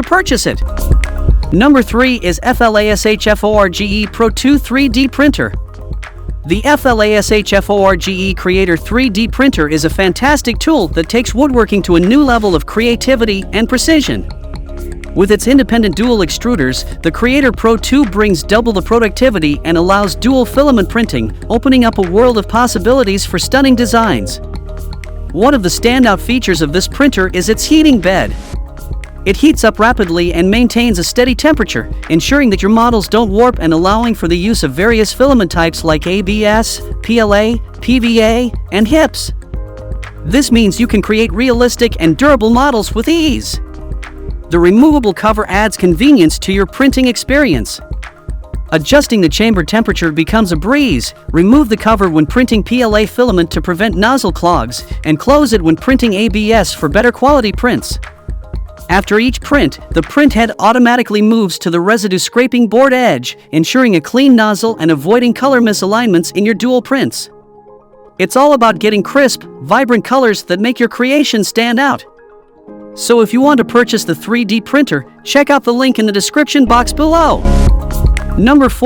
to purchase it. Number 3 is FLASHFORGE Pro 2 3D Printer. The FLASHFORGE Creator 3D Printer is a fantastic tool that takes woodworking to a new level of creativity and precision. With its independent dual extruders, the Creator Pro 2 brings double the productivity and allows dual filament printing, opening up a world of possibilities for stunning designs. One of the standout features of this printer is its heating bed. It heats up rapidly and maintains a steady temperature, ensuring that your models don't warp and allowing for the use of various filament types like ABS, PLA, PVA, and HIPS. This means you can create realistic and durable models with ease. The removable cover adds convenience to your printing experience. Adjusting the chamber temperature becomes a breeze. Remove the cover when printing PLA filament to prevent nozzle clogs, and close it when printing ABS for better quality prints. After each print, the print head automatically moves to the residue scraping board edge, ensuring a clean nozzle and avoiding color misalignments in your dual prints. It's all about getting crisp, vibrant colors that make your creation stand out. So if you want to purchase the 3D printer, check out the link in the description box below. Number 4.